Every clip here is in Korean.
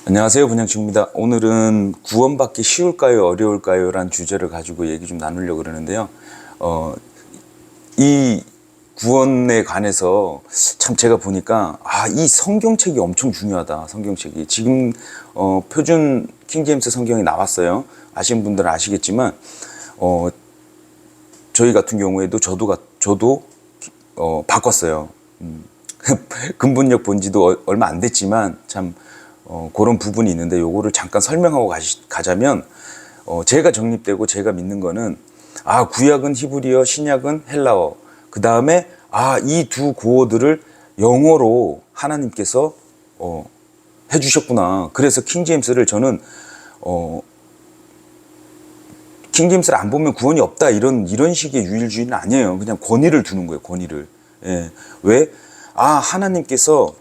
안녕하세요, 분양치입니다. 오늘은 구원받기 쉬울까요, 어려울까요? 라는 주제를 가지고 얘기 좀 나누려고 그러는데요. 이 구원에 관해서 참 제가 보니까, 이 성경책이 엄청 중요하다, 성경책이. 지금, 표준 킹제임스 성경이 나왔어요. 아시는 분들은 아시겠지만, 저희 같은 경우에도 저도 바꿨어요. 근본역 본 지도 얼마 안 됐지만, 참, 그런 부분이 있는데 요거를 잠깐 설명하고 가자면 제가 정립되고 제가 믿는 거는 구약은 히브리어, 신약은 헬라어, 그 다음에 이 두 구어들을 영어로 하나님께서 해주셨구나. 그래서 킹제임스를 저는 킹제임스를 안 보면 구원이 없다 이런 식의 유일주의는 아니에요. 그냥 권위를 두는 거예요. 권위를. 예. 왜? 하나님께서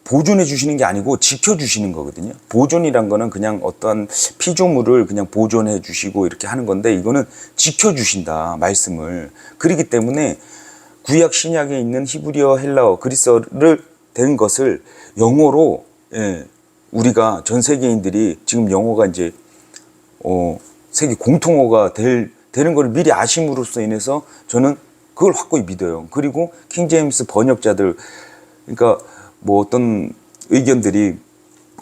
보존해 주시는 게 아니고 지켜 주시는 거거든요. 보존이란 거는 그냥 어떠한 피조물을 그냥 보존해 주시고 이렇게 하는 건데, 이거는 지켜 주신다, 말씀을. 그렇기 때문에 구약 신약에 있는 히브리어, 헬라어, 그리스어를 된 것을 영어로, 우리가 전 세계인들이 지금 영어가 이제 세계 공통어가 되는 걸 미리 아심으로써 인해서 저는 그걸 확고히 믿어요. 그리고 킹제임스 번역자들, 그러니까 뭐 어떤 의견들이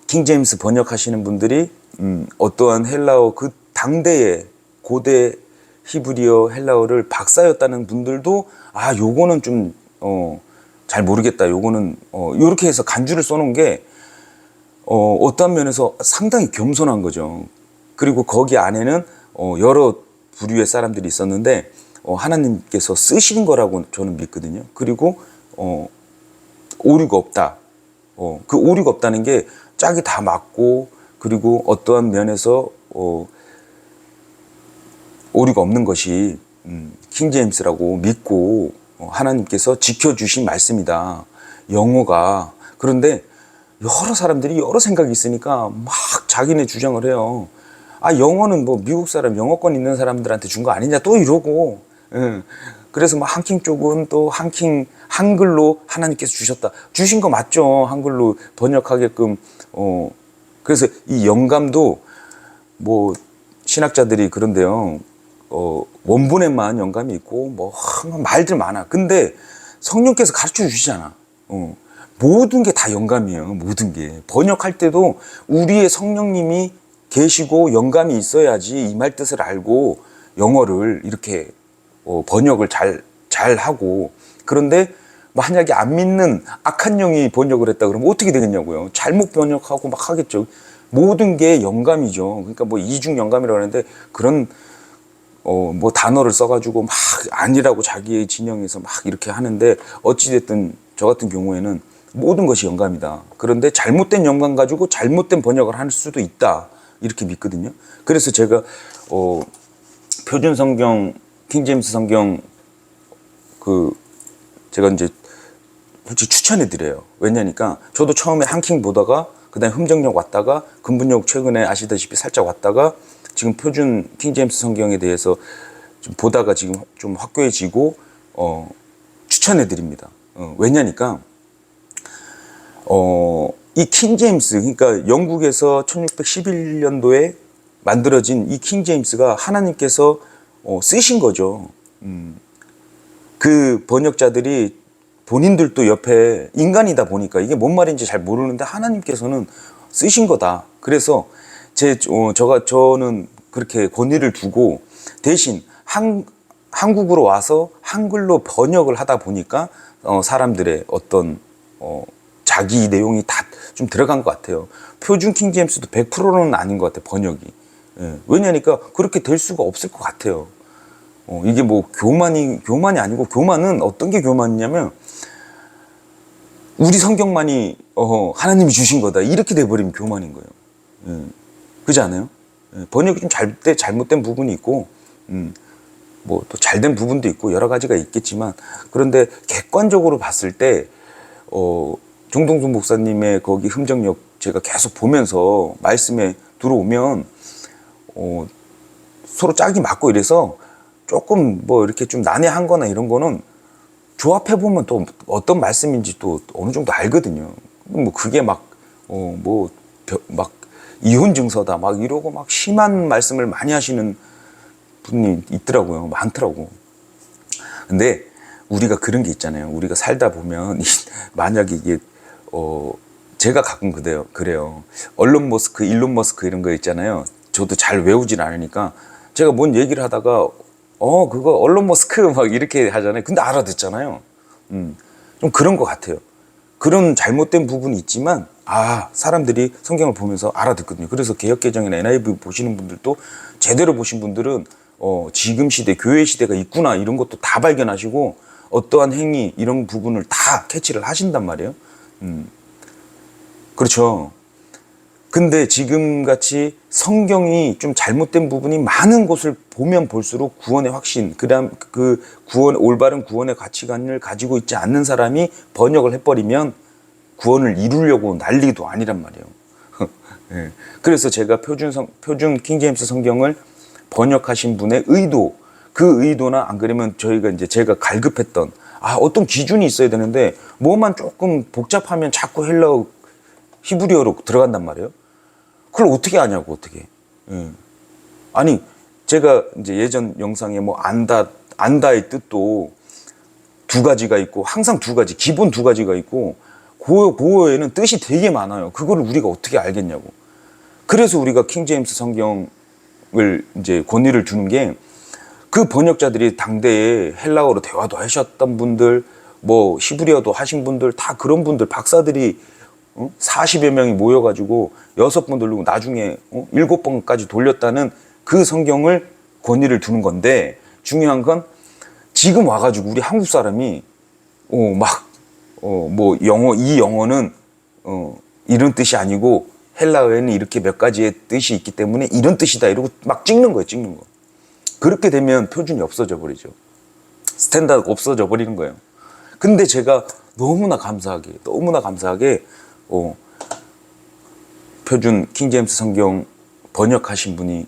킹제임스 번역하시는 분들이 어떠한 헬라어, 그 당대의 고대 히브리어 헬라어를 박사였다는 분들도 요거는 좀 잘 모르겠다, 요거는 요렇게 해서 간주를 써놓은 게 어떠한 면에서 상당히 겸손한 거죠. 그리고 거기 안에는 여러 부류의 사람들이 있었는데 하나님께서 쓰신 거라고 저는 믿거든요. 그리고 오류가 없다. 그 오류가 없다는 게 짝이 다 맞고, 그리고 어떠한 면에서 오류가 없는 것이 킹제임스라고 믿고 하나님께서 지켜주신 말씀이다, 영어가. 그런데 여러 사람들이 여러 생각이 있으니까 막 자기네 주장을 해요. 영어는 뭐 미국 사람, 영어권 있는 사람들한테 준 거 아니냐 또 이러고. 그래서 뭐 한킹 쪽은 또 한글로 하나님께서 주신 거 맞죠. 한글로 번역하게끔. 그래서 이 영감도 뭐 신학자들이 그런데요. 원본에만 영감이 있고 뭐 말들 많아. 근데 성령께서 가르쳐 주시잖아. 모든 게 다 영감이에요. 모든 게. 번역할 때도 우리의 성령님이 계시고 영감이 있어야지 이 말 뜻을 알고 영어를 이렇게 번역을 잘 하고. 그런데 만약에 안 믿는 악한 영이 번역을 했다 그러면 어떻게 되겠냐고요. 잘못 번역하고 막 하겠죠. 모든 게 영감이죠. 그러니까 뭐 이중 영감이라고 하는데, 그런 뭐 단어를 써가지고 막 아니라고 자기의 진영에서 막 이렇게 하는데, 어찌됐든 저 같은 경우에는 모든 것이 영감이다. 그런데 잘못된 영감 가지고 잘못된 번역을 할 수도 있다, 이렇게 믿거든요. 그래서 제가 표준 성경, 킹제임스 성경 제가 이제 솔직히 추천해 드려요. 왜냐니까 저도 처음에 한킹 보다가 그다음에 흠정역 왔다가 근본역 최근에 아시다시피 살짝 왔다가 지금 표준 킹제임스 성경에 대해서 좀 보다가 지금 좀 확고해지고 추천해 드립니다. 왜냐니까 이 킹제임스, 그러니까 영국에서 1611년도에 만들어진 이 킹제임스가 하나님께서 쓰신 거죠. 그 번역자들이 본인들도 옆에 인간이다 보니까 이게 뭔 말인지 잘 모르는데 하나님께서는 쓰신 거다. 그래서 저는 그렇게 권위를 두고, 대신 한국으로 와서 한글로 번역을 하다 보니까 사람들의 어떤 자기 내용이 다 좀 들어간 것 같아요. 표준 킹제임스도 100%는 아닌 것 같아요, 번역이. 왜냐니까 그렇게 될 수가 없을 것 같아요. 이게 뭐 교만이 아니고, 교만은 어떤 게 교만이냐면 우리 성경만이 하나님이 주신 거다, 이렇게 돼버리면 교만인 거예요. 그렇지 않아요? 번역이 좀 잘못된 부분이 있고, 뭐 또 잘된 부분도 있고 여러 가지가 있겠지만, 그런데 객관적으로 봤을 때 정동준 목사님의 거기 흠정역 제가 계속 보면서 말씀에 들어오면 서로 짝이 맞고 이래서 조금 뭐 이렇게 좀 난해한 거나 이런 거는 조합해 보면 또 어떤 말씀인지 또 어느 정도 알거든요. 뭐 그게 막 이혼 증서다 막 이러고 막 심한 말씀을 많이 하시는 분이 있더라고요. 많더라고. 근데 우리가 그런 게 있잖아요. 우리가 살다 보면 만약에 이게 제가 가끔 그래요. 언론 머스크, 일론 머스크 이런 거 있잖아요. 저도 잘 외우진 않으니까 제가 뭔 얘기를 하다가 그거 언론 머스크 막 이렇게 하잖아요. 근데 알아듣잖아요. 좀 그런 것 같아요. 그런 잘못된 부분이 있지만 사람들이 성경을 보면서 알아듣거든요. 그래서 개역개정이나 NIV 보시는 분들도 제대로 보신 분들은 지금 시대, 교회 시대가 있구나 이런 것도 다 발견하시고 어떠한 행위 이런 부분을 다 캐치를 하신단 말이에요. 그렇죠. 근데 지금같이 성경이 좀 잘못된 부분이 많은 곳을 보면 볼수록 구원의 확신, 그다음 그 올바른 구원의 가치관을 가지고 있지 않는 사람이 번역을 해버리면 구원을 이루려고 난리도 아니란 말이에요. 네. 그래서 제가 표준 킹제임스 성경을 번역하신 분의 의도, 그 의도나 안 그러면 제가 갈급했던 어떤 기준이 있어야 되는데 뭐만 조금 복잡하면 자꾸 헬라어 히브리어로 들어간단 말이에요. 그걸 어떻게 아냐고, 어떻게. 아니, 제가 이제 예전 영상에 뭐 안다의 뜻도 두 가지가 있고, 항상 두 가지, 기본 두 가지가 있고, 고어에는 뜻이 되게 많아요. 그걸 우리가 어떻게 알겠냐고. 그래서 우리가 킹제임스 성경을 이제 권위를 두는 게, 그 번역자들이 당대에 헬라어로 대화도 하셨던 분들, 뭐 히브리어도 하신 분들, 다 그런 분들, 박사들이 40여 명이 모여가지고 6번 돌리고 나중에 7번까지 돌렸다는 그 성경을 권위를 두는 건데, 중요한 건 지금 와가지고 우리 한국 사람이 뭐 이 영어는 이런 뜻이 아니고 헬라어에는 이렇게 몇 가지의 뜻이 있기 때문에 이런 뜻이다 이러고 막 찍는 거예요. 찍는 거. 그렇게 되면 표준이 없어져 버리죠. 스탠다드가 없어져 버리는 거예요. 근데 제가 너무나 감사하게 표준 킹제임스 성경 번역하신 분이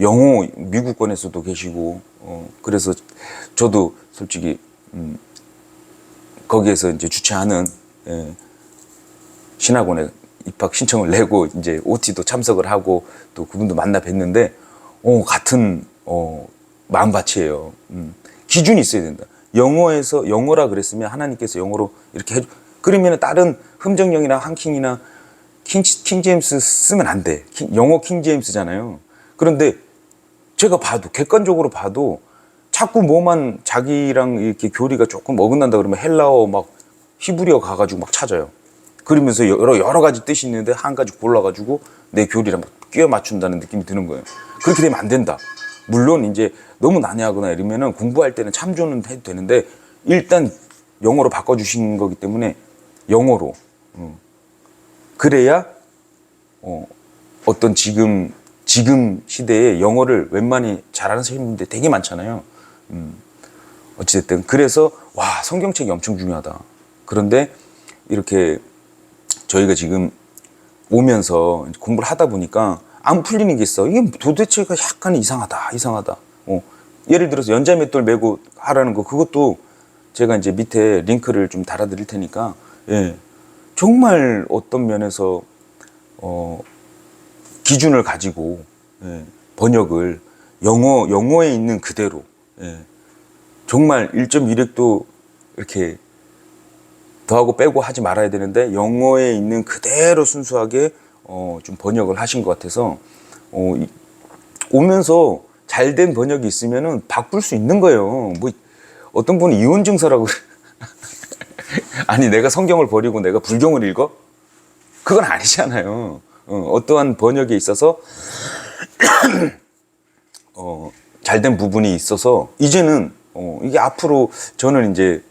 영어 미국권에서도 계시고 그래서 저도 솔직히 거기에서 이제 주최하는 신학원에 입학 신청을 내고 이제 OT도 참석을 하고 또 그분도 만나 뵀는데 같은 마음밭이에요. 기준이 있어야 된다. 영어라 그랬으면 하나님께서 영어로 이렇게 그러면 다른 흠정령이나 한킹이나 킹제임스 쓰면 안 돼. 영어 킹제임스잖아요. 그런데 제가 객관적으로 봐도 자꾸 뭐만 자기랑 이렇게 교리가 조금 어긋난다 그러면 헬라어 막 히브리어 가가지고 막 찾아요. 그러면서 여러 가지 뜻이 있는데 한 가지 골라가지고 내 교리랑 끼워 맞춘다는 느낌이 드는 거예요. 그렇게 되면 안 된다. 물론 이제 너무 난해하거나 이러면은 공부할 때는 참조는 해도 되는데 일단 영어로 바꿔주신 거기 때문에 영어로 그래야 어떤 지금 시대에 영어를 웬만히 잘하는 선생님들 되게 많잖아요. 어찌됐든 그래서 성경책이 엄청 중요하다. 그런데 이렇게 저희가 지금 오면서 공부를 하다 보니까 안 풀리는 게 있어. 이게 도대체가 약간 이상하다. 예를 들어서 연자맷돌 메고 하라는 거, 그것도 제가 이제 밑에 링크를 좀 달아드릴 테니까, 정말 어떤 면에서, 기준을 가지고, 번역을 영어에 있는 그대로, 정말 1.1획도 이렇게 더하고 빼고 하지 말아야 되는데, 영어에 있는 그대로 순수하게, 좀 번역을 하신 것 같아서, 오면서 잘된 번역이 있으면은 바꿀 수 있는 거예요. 뭐, 어떤 분은 이혼 증서라고. 아니, 내가 성경을 버리고 내가 불경을 읽어? 그건 아니잖아요. 어떠한 번역에 있어서, 잘된 부분이 있어서, 이제는, 이게 앞으로 저는 이제,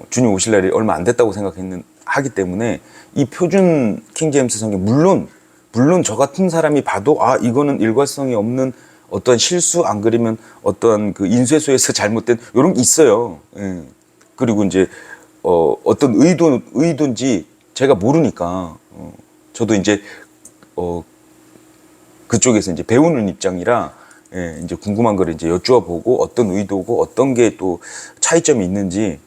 주님 오실 날이 얼마 안 됐다고 하기 때문에, 이 표준 킹제임스 성경, 물론 저 같은 사람이 봐도, 이거는 일관성이 없는 어떤 실수, 안 그러면 어떤 그 인쇄소에서 잘못된, 요런 게 있어요. 그리고 이제, 어떤 의도인지 제가 모르니까, 저도 이제, 그쪽에서 이제 배우는 입장이라, 이제 궁금한 거를 이제 여쭈어보고, 어떤 의도고, 어떤 게 또 차이점이 있는지,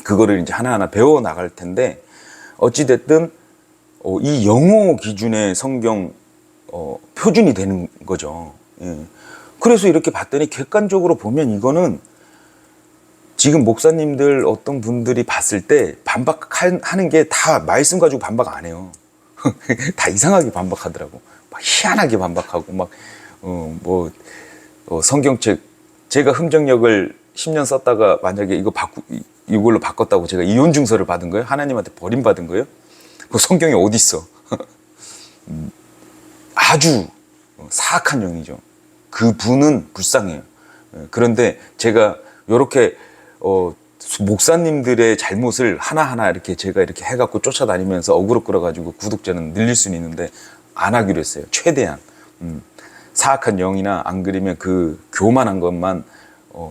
그거를 이제 하나하나 배워 나갈 텐데, 어찌됐든, 이 영어 기준의 성경 표준이 되는 거죠. 예. 그래서 이렇게 봤더니 객관적으로 보면 이거는 지금 목사님들 어떤 분들이 봤을 때 반박하는 게 다 말씀 가지고 반박 안 해요. 다 이상하게 반박하더라고. 막 희한하게 반박하고 성경책 제가 흠정역을 10년 썼다가 만약에 이걸로 바꿨다고 제가 이혼 증서를 받은 거예요? 하나님한테 버림받은 거예요? 그 성경이 어디 있어? 아주 사악한 영이죠. 그 분은 불쌍해요. 그런데 제가 이렇게 목사님들의 잘못을 하나하나 이렇게 제가 이렇게 해갖고 쫓아다니면서 어그로 끌어가지고 구독자는 늘릴 수는 있는데 안 하기로 했어요. 최대한. 사악한 영이나 안 그러면 그 교만한 것만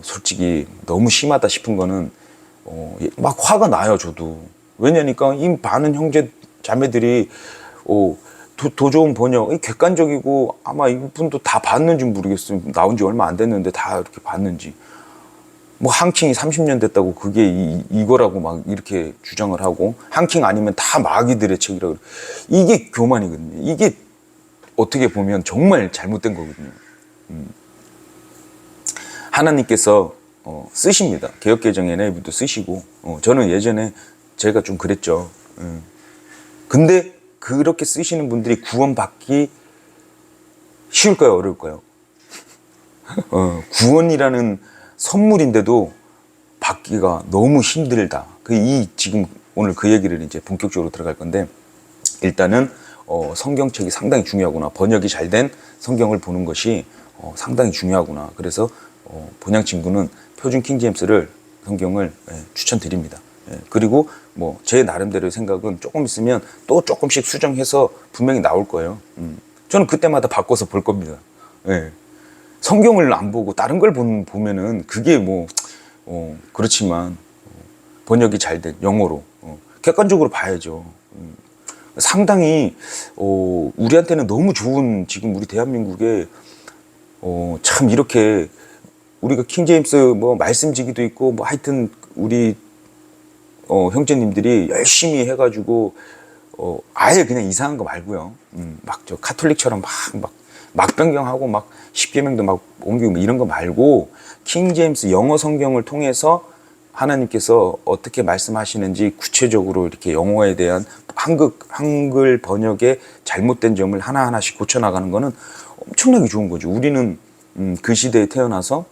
솔직히 너무 심하다 싶은 거는 막 화가 나요. 저도. 왜냐니까 이 많은 형제 자매들이 더 좋은 번역, 객관적이고 아마 이분도 다 봤는지 모르겠어요. 나온 지 얼마 안 됐는데 다 이렇게 봤는지. 뭐 한킹이 30년 됐다고 그게 이거라고 막 이렇게 주장을 하고 한킹 아니면 다 마귀들의 책이라고. 이게 교만이거든요. 이게 어떻게 보면 정말 잘못된 거거든요. 하나님께서 쓰십니다. 개역개정 NIV도 쓰시고 저는 예전에 제가 좀 그랬죠. 근데 그렇게 쓰시는 분들이 구원받기 쉬울까요? 어려울까요? 구원이라는 선물인데도 받기가 너무 힘들다. 지금 오늘 그 얘기를 이제 본격적으로 들어갈 건데, 일단은 성경책이 상당히 중요하구나. 번역이 잘 된 성경을 보는 것이 상당히 중요하구나. 그래서 본향 친구는 표준 킹제임스를 성경을 추천드립니다. 그리고 뭐 제 나름대로의 생각은 조금 있으면 또 조금씩 수정해서 분명히 나올 거예요. 저는 그때마다 바꿔서 볼 겁니다. 성경을 안 보고 다른 걸 보면은 그게 그렇지만 번역이 잘 된 영어로 객관적으로 봐야죠. 상당히 우리한테는 너무 좋은, 지금 우리 대한민국에 참 이렇게 우리가 킹제임스 말씀지기도 있고 하여튼 우리 형제님들이 열심히 해가지고 아예 그냥 이상한 거 말고요. 막 저 카톨릭처럼 막 변경하고 막 십계명도 막 옮기고 이런 거 말고 킹제임스 영어 성경을 통해서 하나님께서 어떻게 말씀하시는지 구체적으로 이렇게 영어에 대한 한글 번역의 잘못된 점을 하나하나씩 고쳐나가는 거는 엄청나게 좋은 거죠. 우리는 그 시대에 태어나서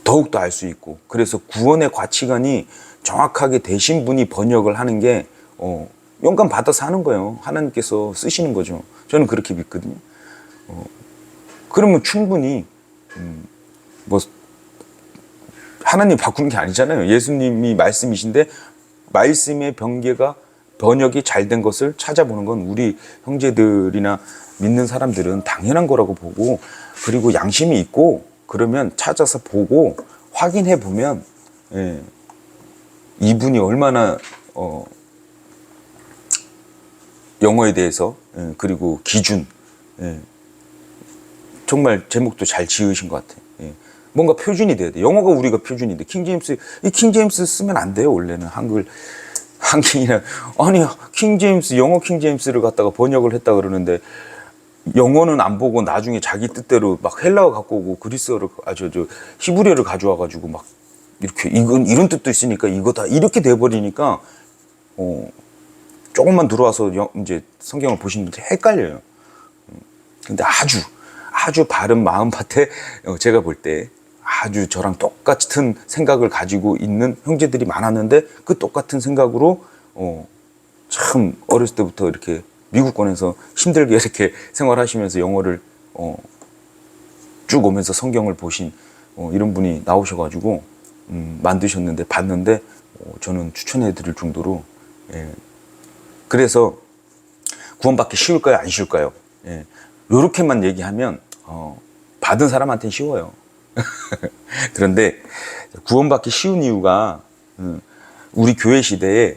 더욱더 알 수 있고, 그래서 구원의 가치관이 정확하게 되신 분이 번역을 하는 게 영감 받아서 하는 거예요. 하나님께서 쓰시는 거죠. 저는 그렇게 믿거든요. 그러면 충분히 하나님 바꾸는 게 아니잖아요. 예수님이 말씀이신데 말씀의 번역이 잘 된 것을 찾아보는 건 우리 형제들이나 믿는 사람들은 당연한 거라고 보고, 그리고 양심이 있고 그러면 찾아서 보고 확인해 보면 이분이 얼마나 영어에 대해서 그리고 기준 정말 제목도 잘 지으신 것 같아요. 뭔가 표준이 돼야 돼. 영어가 우리가 표준인데 킹제임스 쓰면 안 돼요. 원래는 한킹이나 아니 킹제임스 영어 킹제임스를 갖다가 번역을 했다 그러는데 영어는 안 보고 나중에 자기 뜻대로 막 헬라어 갖고 오고 그리스어를 히브리어를 가져와 가지고 막 이렇게 이런 뜻도 있으니까 이거다 이렇게 돼 버리니까 조금만 들어와서 이제 성경을 보시는 분들 헷갈려요. 근데 아주 바른 마음밭에 제가 볼 때 아주 저랑 똑같은 생각을 가지고 있는 형제들이 많았는데 그 똑같은 생각으로 참 어렸을 때부터 이렇게 미국권에서 힘들게 이렇게 생활하시면서 영어를 쭉 오면서 성경을 보신 이런 분이 나오셔가지고 만드셨는데 봤는데 저는 추천해 드릴 정도로 그래서 구원받기 쉬울까요? 안 쉬울까요? 요렇게만 얘기하면 받은 사람한테는 쉬워요. 그런데 구원받기 쉬운 이유가 우리 교회 시대에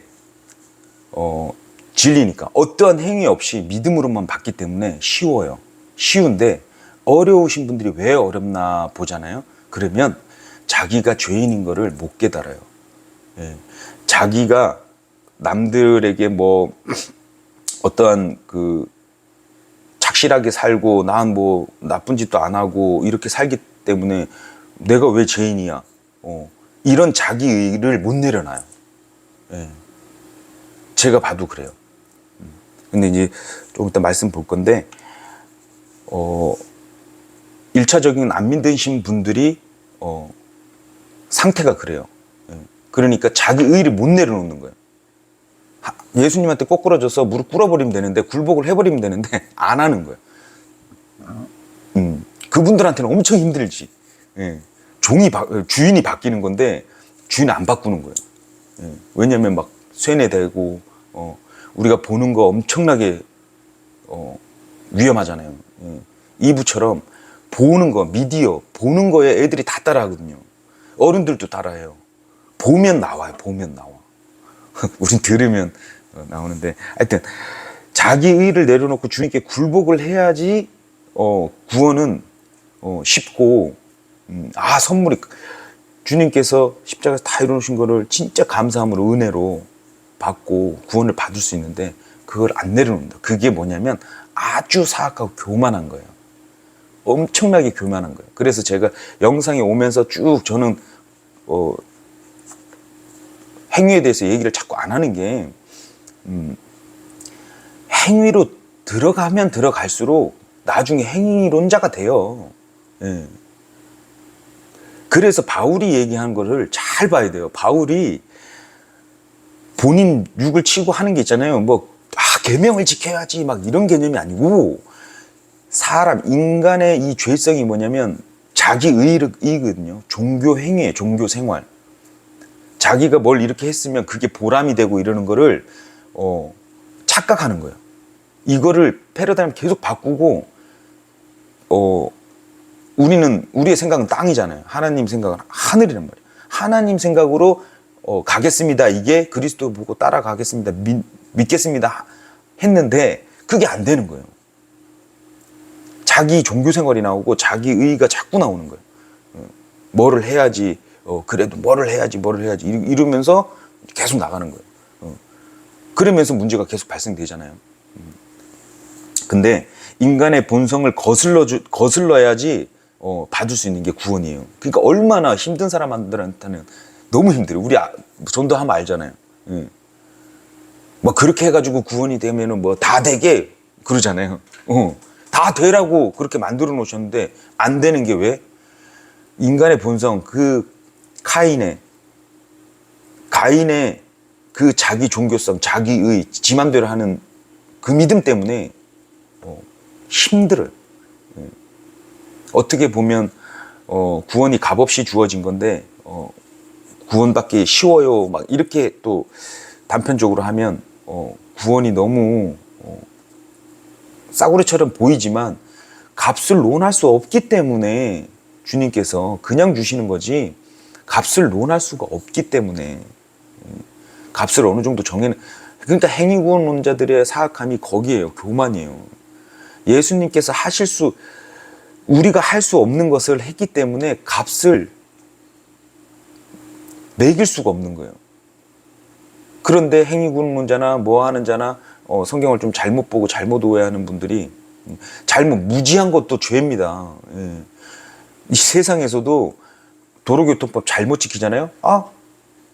진리니까 어떠한 행위 없이 믿음으로만 받기 때문에 쉬워요. 쉬운데 어려우신 분들이 왜 어렵나 보잖아요. 그러면 자기가 죄인인 거를 못 깨달아요. 자기가 남들에게 뭐 어떠한 그 착실하게 살고 난 뭐 나쁜 짓도 안 하고 이렇게 살기 때문에 내가 왜 죄인이야? 이런 자기의를 못 내려놔요. 예. 제가 봐도 그래요. 근데 이제 좀 이따 말씀 볼 건데, 1차적인 안 믿으신 분들이, 상태가 그래요. 예. 그러니까 자기의를 못 내려놓는 거예요. 예수님한테 꼬꾸라져서 무릎 꿇어버리면 되는데, 굴복을 해버리면 되는데, 안 하는 거예요. 그분들한테는 엄청 힘들지. 예. 주인이 바뀌는 건데, 주인 안 바꾸는 거예요. 예. 왜냐면 막 쇠뇌되고, 우리가 보는 거 엄청나게, 위험하잖아요. 예. 이부처럼 보는 거, 미디어, 보는 거에 애들이 다 따라하거든요. 어른들도 따라해요. 보면 나와요, 보면 나와. 우린 들으면 나오는데, 하여튼, 자기 의를 내려놓고 주님께 굴복을 해야지, 구원은, 쉽고, 선물이, 주님께서 십자가에서 다 이루신 거를 진짜 감사함으로 은혜로 받고 구원을 받을 수 있는데, 그걸 안 내려놓는다. 그게 뭐냐면 아주 사악하고 교만한 거예요. 엄청나게 교만한 거예요. 그래서 제가 영상에 오면서 쭉 저는, 행위에 대해서 얘기를 자꾸 안 하는 게, 행위로 들어가면 들어갈수록 나중에 행위론자가 돼요. 예. 그래서 바울이 얘기한 거를 잘 봐야 돼요. 바울이 본인 육을 치고 하는 게 있잖아요. 계명을 지켜야지 막 이런 개념이 아니고, 인간의 이 죄성이 뭐냐면 자기 의거든요. 종교 행위예요. 종교 생활. 자기가 뭘 이렇게 했으면 그게 보람이 되고 이러는 거를 착각하는 거예요. 이거를 패러다임 계속 바꾸고, 우리의 생각은 땅이잖아요. 하나님 생각은 하늘이란 말이에요. 하나님 생각으로 가겠습니다. 이게 그리스도 보고 따라가겠습니다. 믿겠습니다. 했는데 그게 안 되는 거예요. 자기 종교 생활이 나오고 자기 의가 자꾸 나오는 거예요. 뭐를 해야지, 그래도 뭐를 해야지 이러면서 계속 나가는 거예요. 그러면서 문제가 계속 발생되잖아요. 근데 인간의 본성을 거슬러야지 받을 수 있는 게 구원이에요. 그러니까 얼마나 힘든 사람들한테는 너무 힘들어요. 전도하면 알잖아요. 막 그렇게 해가지고 구원이 되면은 다 되게 그러잖아요. 다 되라고 그렇게 만들어 놓으셨는데 안 되는 게 왜? 인간의 본성, 가인의 그 자기 종교성, 자기의, 지 맘대로 하는 그 믿음 때문에 힘들어요. 어떻게 보면 구원이 값없이 주어진 건데 구원받기 쉬워요 막 이렇게 또 단편적으로 하면 구원이 너무 싸구려처럼 보이지만 값을 논할 수 없기 때문에 주님께서 그냥 주시는 거지, 값을 논할 수가 없기 때문에 값을 어느 정도 그러니까 행위구원론자들의 사악함이 거기에요. 교만이에요. 예수님께서 우리가 할 수 없는 것을 했기 때문에 값을 매길 수가 없는 거예요. 그런데 행위구원론자나 뭐 하는 자나 성경을 좀 잘못 보고 잘못 오해하는 분들이, 무지한 것도 죄입니다. 예. 이 세상에서도 도로교통법 잘못 지키잖아요.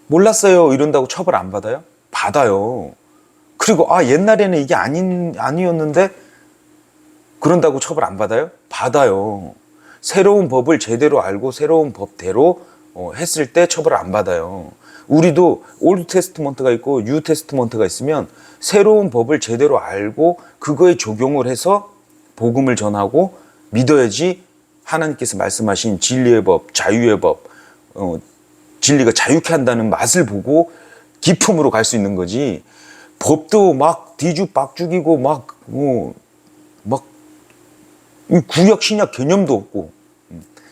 몰랐어요 이런다고 처벌 안 받아요? 받아요. 그리고 옛날에는 이게 아니었는데 그런다고 처벌 안 받아요? 받아요. 새로운 법을 제대로 알고 새로운 법대로 했을 때 처벌을 안 받아요. 우리도 올드 테스트먼트가 있고 뉴 테스트먼트가 있으면 새로운 법을 제대로 알고 그거에 적용을 해서 복음을 전하고 믿어야지 하나님께서 말씀하신 진리의 법, 자유의 법, 진리가 자유케 한다는 맛을 보고 기품으로 갈 수 있는 거지. 법도 막 뒤죽박죽이고 구약 신약 개념도 없고.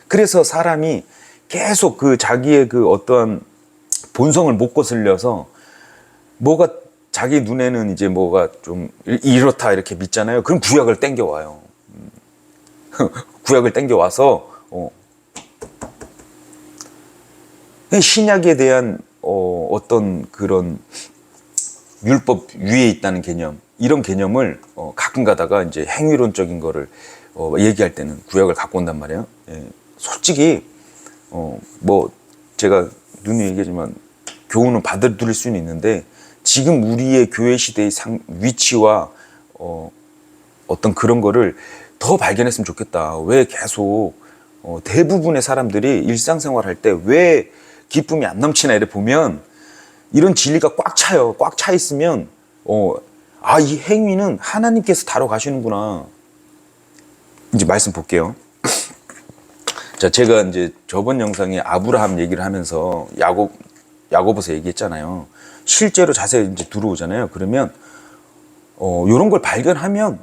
그래서 사람이 계속 자기의 어떠한 본성을 못 거슬려서 뭐가 자기 눈에는 이제 뭐가 좀 이렇다 이렇게 믿잖아요. 그럼 구약을 땡겨와요. 구약을 땡겨와서 신약에 대한 어떤 그런 율법 위에 있다는 개념, 이런 개념을 가끔 가다가 이제 행위론적인 거를 얘기할 때는 구약을 갖고 온단 말이에요. 예. 솔직히 뭐 제가 누누이 얘기하지만 교훈은 받아들일 수는 있는데 지금 우리의 교회 시대의 위치와 어떤 그런 거를 더 발견했으면 좋겠다. 왜 계속 대부분의 사람들이 일상생활 할 때 왜 기쁨이 안 넘치나 이래 보면 이런 진리가 꽉 차요. 꽉 차 있으면 이 행위는 하나님께서 다뤄가시는구나. 이제 말씀 볼게요. 자, 제가 이제 저번 영상에 아브라함 얘기를 하면서 야고보서 얘기했잖아요. 실제로 자세히 이제 들어오잖아요. 그러면 이런 걸 발견하면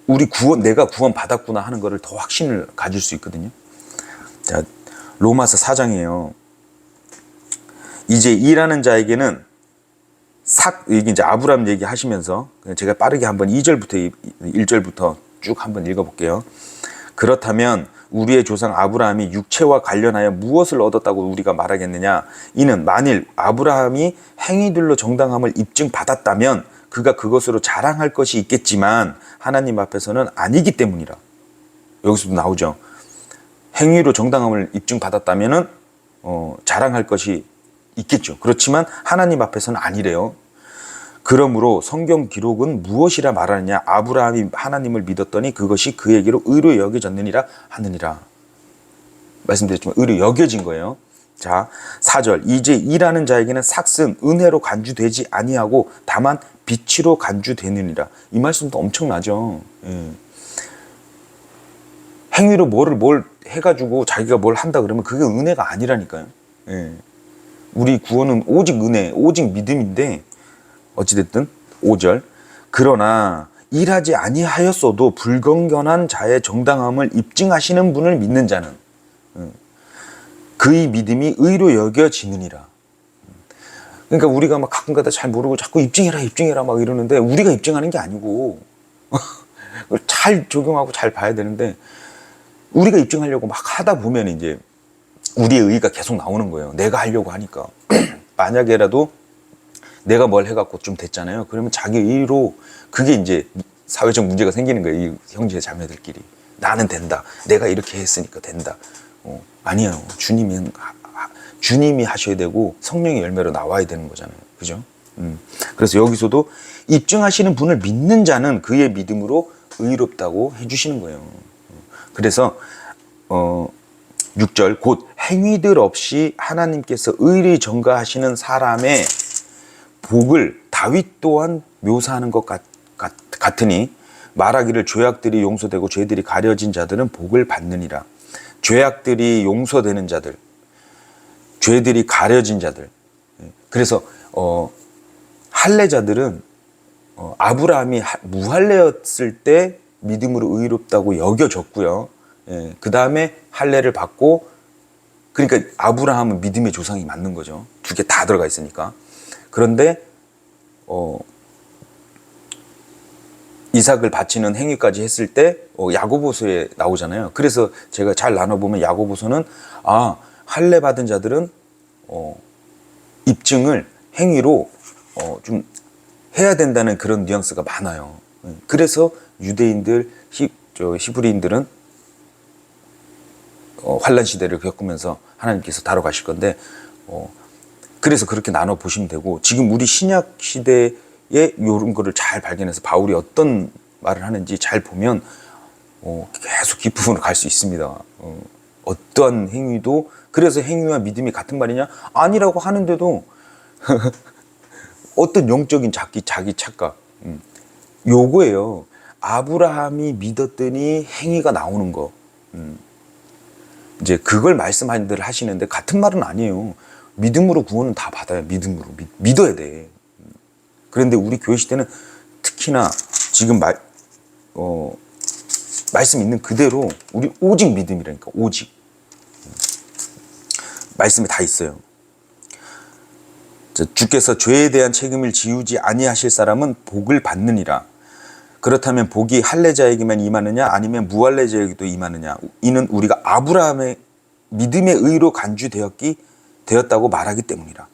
우리 내가 구원 받았구나 하는 거를 더 확신을 가질 수 있거든요. 자, 로마서 4장이에요. 이제 일하는 자에게는 이게 이제 아브라함 얘기하시면서 제가 빠르게 한번 1절부터 쭉 한번 읽어볼게요. 그렇다면 우리의 조상 아브라함이 육체와 관련하여 무엇을 얻었다고 우리가 말하겠느냐? 이는 만일 아브라함이 행위들로 정당함을 입증받았다면 그가 그것으로 자랑할 것이 있겠지만 하나님 앞에서는 아니기 때문이라. 여기서도 나오죠. 행위로 정당함을 입증받았다면은 자랑할 것이 있겠죠. 그렇지만 하나님 앞에서는 아니래요. 그러므로 성경 기록은 무엇이라 말하느냐? 아브라함이 하나님을 믿었더니 그것이 그에게로 의로 여겨졌느니라 하느니라. 말씀드렸지만 의로 여겨진 거예요. 자, 4절. 이제 일하는 자에게는 삭은 은혜로 간주되지 아니하고 다만 빛으로 간주되느니라. 이 말씀도 엄청나죠. 예. 행위로 뭘 해가지고 자기가 뭘 한다 그러면 그게 은혜가 아니라니까요. 예. 우리 구원은 오직 은혜, 오직 믿음인데 어찌됐든 5절. 그러나 일하지 아니하였어도 불건전한 자의 정당함을 입증하시는 분을 믿는 자는 그의 믿음이 의로 여겨지느니라. 그러니까 우리가 막 가끔가다 잘 모르고 자꾸 입증해라 막 이러는데 우리가 입증하는 게 아니고 잘 적용하고 잘 봐야 되는데 우리가 입증하려고 막 하다 보면 이제 우리의 의가 계속 나오는 거예요. 내가 하려고 하니까. 만약에라도 내가 뭘 해갖고 좀 됐잖아요. 그러면 자기 의로 그게 이제 사회적 문제가 생기는 거예요. 이 형제 자매들끼리. 나는 된다. 내가 이렇게 했으니까 된다. 아니에요. 주님이 하셔야 되고 성령의 열매로 나와야 되는 거잖아요. 그죠? 그래서 여기서도 입증하시는 분을 믿는 자는 그의 믿음으로 의롭다고 해주시는 거예요. 그래서 6절 곧 행위들 없이 하나님께서 의리 전가하시는 사람의 복을 다윗 또한 묘사하는 것 같으니 말하기를 죄악들이 용서되고 죄들이 가려진 자들은 복을 받느니라. 죄악들이 용서되는 자들, 죄들이 가려진 자들. 그래서 할례자들은 아브라함이 무할례였을 때 믿음으로 의롭다고 여겨졌고요. 그 다음에 할례를 받고, 그러니까 아브라함은 믿음의 조상이 맞는 거죠. 두 개 다 들어가 있으니까. 그런데 이삭을 바치는 행위까지 했을 때 야고보서에 나오잖아요. 그래서 제가 잘 나눠보면 야고보서는 할례 받은 자들은 입증을 행위로 좀 해야 된다는 그런 뉘앙스가 많아요. 그래서 유대인들, 히브리인들은 환란 시대를 겪으면서 하나님께서 다뤄가실 건데 그래서 그렇게 나눠 보시면 되고, 지금 우리 신약 시대에 이런 거를 잘 발견해서 바울이 어떤 말을 하는지 잘 보면 계속 깊은 갈 수 있습니다. 어떠한 행위도, 그래서 행위와 믿음이 같은 말이냐? 아니라고 하는데도 어떤 영적인 자기 착각, 요거예요. 아브라함이 믿었더니 행위가 나오는 거. 이제 그걸 말씀들 하시는데 같은 말은 아니에요. 믿음으로 구원은 다 받아요. 믿음으로 믿어야 돼. 그런데 우리 교회 시대는 특히나 지금 말씀 있는 그대로 우리 오직 믿음이라니까. 오직 말씀에 다 있어요. 주께서 죄에 대한 책임을 지우지 아니하실 사람은 복을 받느니라. 그렇다면 복이 할례자에게만 임하느냐 아니면 무할례자에게도 임하느냐? 이는 우리가 아브라함의 믿음의 의로 간주되었다고 말하기 때문이라.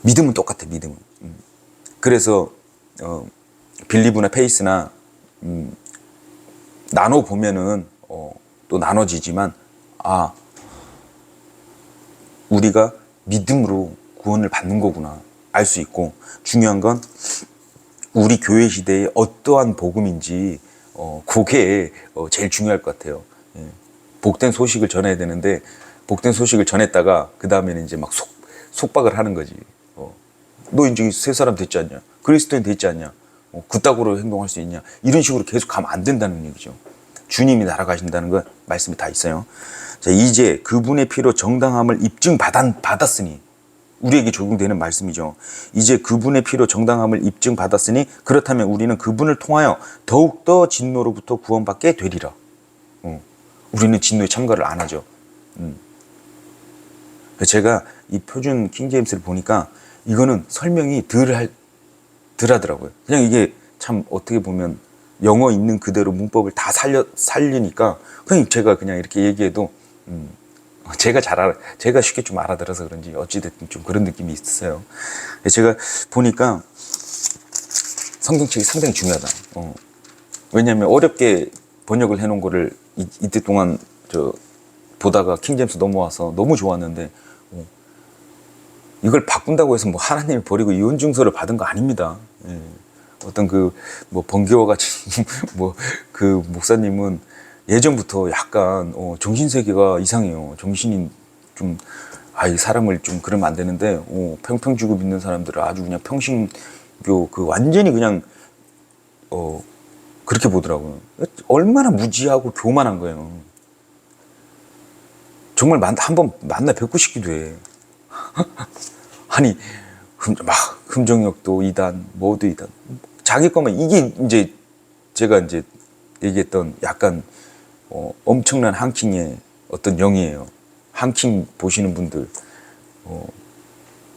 믿음은 똑같아, 믿음은. 그래서 빌리브나 페이스나 나눠 보면은 또 나눠지지만 우리가 믿음으로 구원을 받는 거구나 알 수 있고, 중요한 건 우리 교회 시대에 어떠한 복음인지 그게 제일 중요할 것 같아요. 예. 복된 소식을 전해야 되는데 복된 소식을 전했다가 그 다음에는 이제 막 속박을 하는 거지. 너 이제 새 사람 됐지 않냐? 그리스도인 됐지 않냐? 그따구로 행동할 수 있냐? 이런 식으로 계속 가면 안 된다는 얘기죠. 주님이 날아가신다는 건 말씀이 다 있어요. 자, 이제 그분의 피로 정당함을 입증받았으니, 우리에게 적용되는 말씀이죠. 이제 그분의 피로 정당함을 입증받았으니 그렇다면 우리는 그분을 통하여 더욱더 진노로부터 구원받게 되리라. 우리는 진노에 참가를 안 하죠. 제가 이 표준 킹제임스를 보니까 이거는 설명이 덜 하더라고요. 그냥 이게 참 어떻게 보면 영어 있는 그대로 문법을 다 살리니까 그냥 제가 그냥 이렇게 얘기해도 제가 쉽게 좀 알아들어서 그런지 어찌됐든 좀 그런 느낌이 있어요. 제가 보니까 성경책이 상당히 중요하다. 왜냐하면 어렵게 번역을 해놓은 거를 이때 동안 보다가 킹제임스 넘어와서 너무 좋았는데, 이걸 바꾼다고 해서 뭐 하나님을 버리고 이혼 증서를 받은 거 아닙니다. 예. 어떤 번개와 같이 그 목사님은 예전부터 약간 정신세계가 이상해요. 정신이 좀 이 사람을 좀 그러면 안 되는데 평평주고 믿는 사람들은 아주 그냥 평신교 완전히 그냥 그렇게 보더라고요. 얼마나 무지하고 교만한 거예요. 정말 한번 만나 뵙고 싶기도 해. 아니 금정역도 이단, 뭐도 이단, 자기 거면 이게 이제 제가 이제 얘기했던 약간 엄청난 한킹의 어떤 영이에요. 한킹 보시는 분들,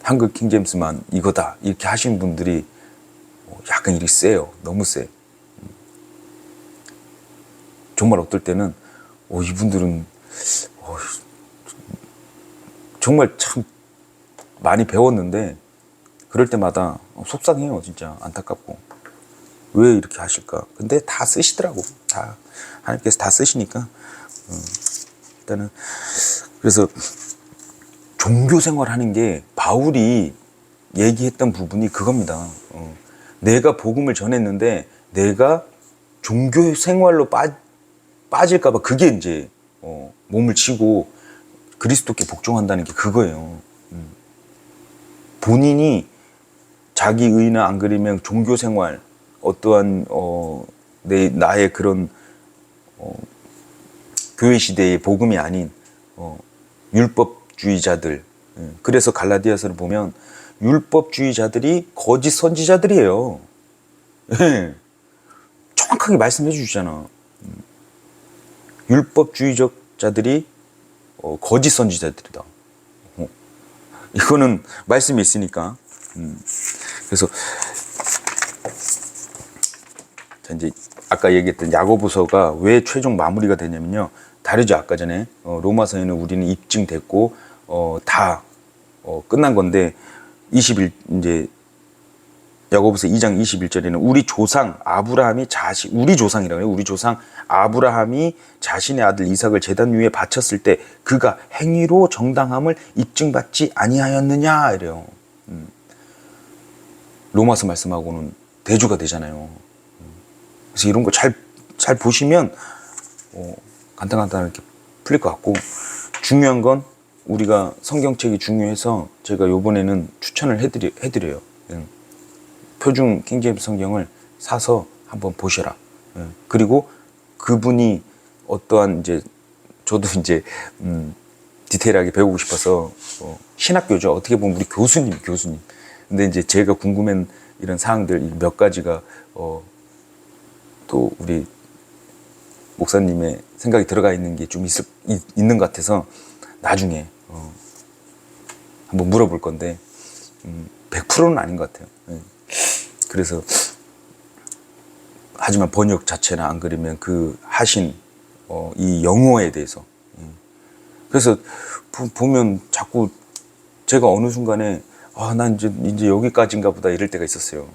한국 킹제임스만 이거다 이렇게 하시는 분들이 약간 이렇게 세요. 너무 세. 정말 어떨 때는 이분들은 정말 참 많이 배웠는데 그럴 때마다 속상해요. 진짜 안타깝고 왜 이렇게 하실까. 근데 다 쓰시더라고. 다 하나님께서 다 쓰시니까 일단은. 그래서 종교 생활하는 게 바울이 얘기했던 부분이 그겁니다. 내가 복음을 전했는데 내가 종교 생활로 빠질까봐 그게 이제 몸을 치고 그리스도께 복종한다는 게 그거예요. 본인이 자기 의는 안 그리면 종교 생활, 어떠한 나의 그런 교회 시대의 복음이 아닌 율법주의자들. 그래서 갈라디아서를 보면 율법주의자들이 거짓 선지자들이에요. 정확하게 말씀해 주시잖아. 율법주의자들이 거짓 선지자들이다. 이거는 말씀이 있으니까. 그래서 이제 아까 얘기했던 야고보서가 왜 최종 마무리가 되냐면요, 다르죠. 아까 전에 로마서에는 우리는 입증됐고 다 끝난 건데, 이제 야고보서 2장 21절에는 우리 조상 아브라함이 우리 조상이라고 해요. 우리 조상 아브라함이 자신의 아들 이삭을 제단 위에 바쳤을 때 그가 행위로 정당함을 입증받지 아니하였느냐 이래요. 로마서 말씀하고는 대조가 되잖아요. 그래서 이런 거 잘 보시면 간단하게 풀릴 것 같고, 중요한 건 우리가 성경책이 중요해서 제가 요번에는 추천을 해드려요. 표준 킹제임스 성경을 사서 한번 보셔라. 그리고 그분이 어떠한 저도 디테일하게 배우고 싶어서 신학교죠. 어떻게 보면 우리 교수님. 근데 이제 제가 궁금한 이런 사항들 몇 가지가 또 우리 목사님의 생각이 들어가 있는 게 좀 있는 것 같아서 나중에 한번 물어볼 건데 100%는 아닌 것 같아요. 그래서 하지만 번역 자체나 안 그러면 그 하신 이 영어에 대해서, 그래서 보면 자꾸 제가 어느 순간에 난 이제 여기까지인가 보다 이럴 때가 있었어요.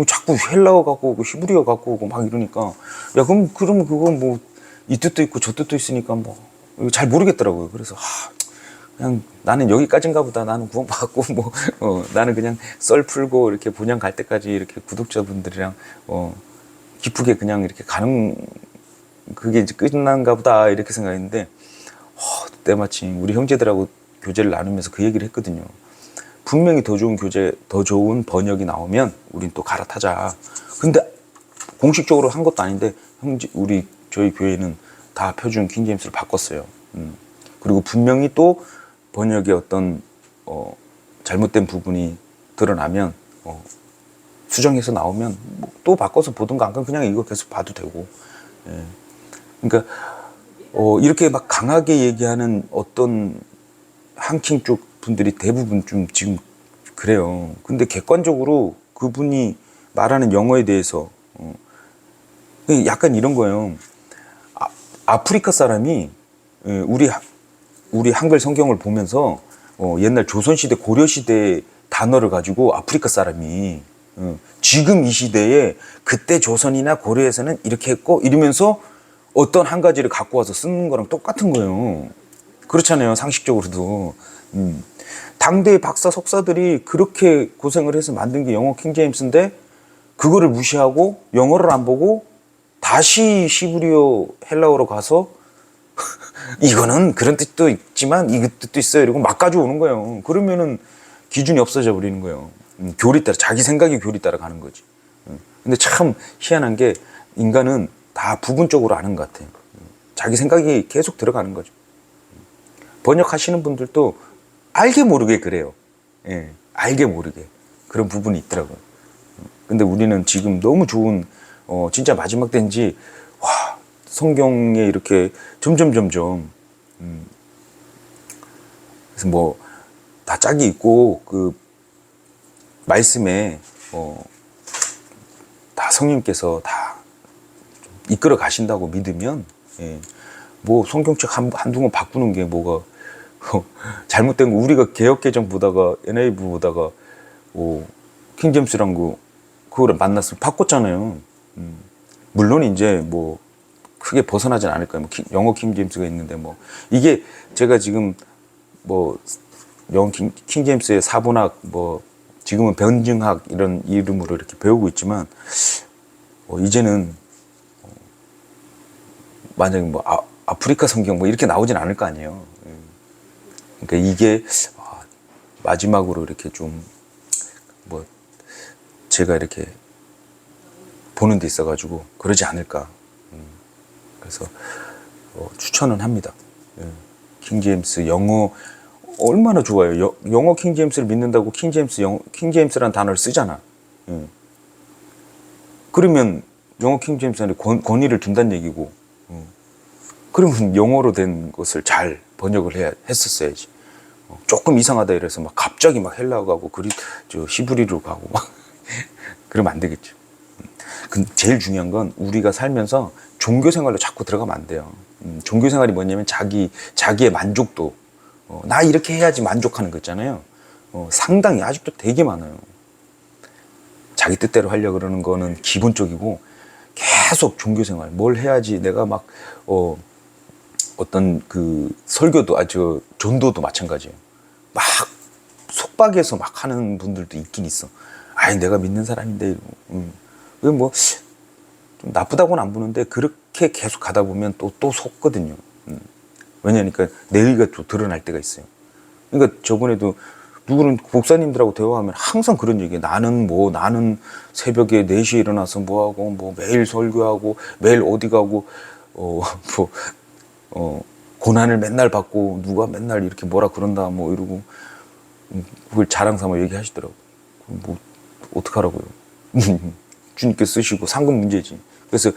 자꾸 헬라어 갖고 오고 히브리어 갖고 오고 막 이러니까 야 그럼 그건 뭐 이 뜻도 있고 저 뜻도 있으니까 뭐 잘 모르겠더라고요. 그래서 그냥 나는 여기까지인가 보다. 나는 구원받고 뭐 나는 그냥 썰 풀고 이렇게 본향 갈 때까지 이렇게 구독자분들이랑 기쁘게 그냥 이렇게 가는 그게 이제 끝난가 보다 이렇게 생각했는데 때마침 우리 형제들하고 교제를 나누면서 그 얘기를 했거든요. 분명히 더 좋은 교재, 더 좋은 번역이 나오면 우린 또 갈아타자. 근데 공식적으로 한 것도 아닌데 저희 교회는 다 표준 킹제임스를 바꿨어요. 그리고 분명히 또 번역의 어떤 잘못된 부분이 드러나면 수정해서 나오면 또 바꿔서 보든가 안 그러면 그냥 이거 계속 봐도 되고. 예. 그러니까 이렇게 막 강하게 얘기하는 어떤 한킹 쪽 분들이 대부분 좀 지금 그래요. 근데 객관적으로 그분이 말하는 영어에 대해서 약간 이런 거예요. 아프리카 사람이 우리 한글 성경을 보면서 옛날 조선시대 고려시대 단어를 가지고 아프리카 사람이 지금 이 시대에 그때 조선이나 고려에서는 이렇게 했고 이러면서 어떤 한 가지를 갖고 와서 쓰는 거랑 똑같은 거예요. 그렇잖아요. 상식적으로도. 당대의 박사 석사들이 그렇게 고생을 해서 만든 게 영어 킹제임스인데 그거를 무시하고 영어를 안 보고 다시 시브리어 헬라어로 가서 이거는 그런 뜻도 있지만 이 뜻도 있어요. 이러고 막 가져오는 거예요. 그러면은 기준이 없어져 버리는 거예요. 교리 따라, 자기 생각이 교리 따라 가는 거지. 근데 참 희한한 게 인간은 다 부분적으로 아는 것 같아요. 자기 생각이 계속 들어가는 거죠. 번역하시는 분들도 알게 모르게 그래요. 예, 알게 모르게. 그런 부분이 있더라고요. 근데 우리는 지금 너무 좋은, 진짜 마지막 때인지, 성경에 이렇게 점점, 그래서 뭐, 다 짝이 있고, 그, 말씀에, 다 성령님께서 다 이끌어 가신다고 믿으면, 예, 뭐, 성경책 한두 권 바꾸는 게 뭐가, 잘못된 거, 우리가 개혁개정 보다가, NIV 보다가, 킹제임스란 그거를 만났으면 바꿨잖아요. 물론 이제 뭐, 크게 벗어나진 않을 거예요. 뭐 영어 킹제임스가 있는데 뭐 이게 제가 지금 뭐 영어 킹제임스의 사본학 뭐 지금은 변증학 이런 이름으로 이렇게 배우고 있지만 이제는 만약에 뭐 아프리카 성경 뭐 이렇게 나오진 않을 거 아니에요. 그러니까 이게 마지막으로 이렇게 좀 뭐 제가 이렇게 보는 데 있어가지고 그러지 않을까. 그래서 추천은 합니다. 예. 킹제임스 영어 얼마나 좋아요. 영어 킹제임스를 믿는다고 킹제임스라는 단어를 쓰잖아. 예. 그러면 영어 킹제임스한테 권위를 둔다는 얘기고. 그러면 영어로 된 것을 잘 번역을 했었어야지. 조금 이상하다 이래서 막 갑자기 막 헬라어 가고 히브리로 가고 막 그러면 안 되겠죠. 근데 제일 중요한 건 우리가 살면서 종교 생활로 자꾸 들어가면 안 돼요. 종교 생활이 뭐냐면 자기의 만족도. 나 이렇게 해야지 만족하는 거 있잖아요. 상당히 아직도 되게 많아요. 자기 뜻대로 하려고 그러는 거는 기본적이고 계속 종교 생활. 뭘 해야지 내가 막, 어떤 그 설교도, 전도도 마찬가지예요. 막 속박해서 막 하는 분들도 있긴 있어. 아니, 내가 믿는 사람인데, 뭐, 좀 나쁘다고는 안 보는데, 그렇게 계속 가다 보면 또 속거든요. 왜냐니까 내의가 또 드러날 때가 있어요. 그러니까 저번에도 누구는 목사님들하고 대화하면 항상 그런 얘기예요. 나는 새벽에 4시에 일어나서 뭐하고, 뭐 매일 설교하고, 매일 어디 가고, 고난을 맨날 받고, 누가 맨날 이렇게 뭐라 그런다, 뭐 이러고, 그걸 자랑 삼아 얘기하시더라고요. 뭐, 어떡하라고요. 주님께 쓰시고 상급 문제지. 그래서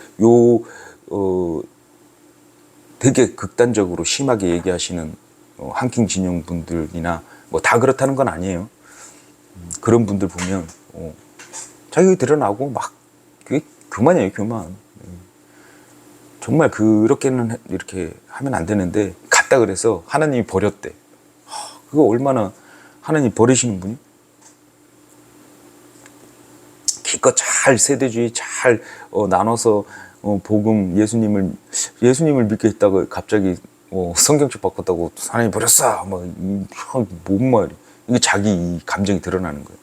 되게 극단적으로 심하게 얘기하시는 한킹 진영 분들이나 뭐 다 그렇다는 건 아니에요. 그런 분들 보면 자격이 드러나고 막 그게 교만이에요, 교만. 정말 그렇게는 이렇게 하면 안 되는데 갔다 그래서 하나님이 버렸대. 그거 얼마나 하나님 버리시는 분이? 기껏 잘 세대주의 잘 나눠서 복음 예수님을 믿게 했다고 갑자기 성경책 바꿨다고 하나님 버렸어 뭔 말이 이게 자기 이 감정이 드러나는 거예요.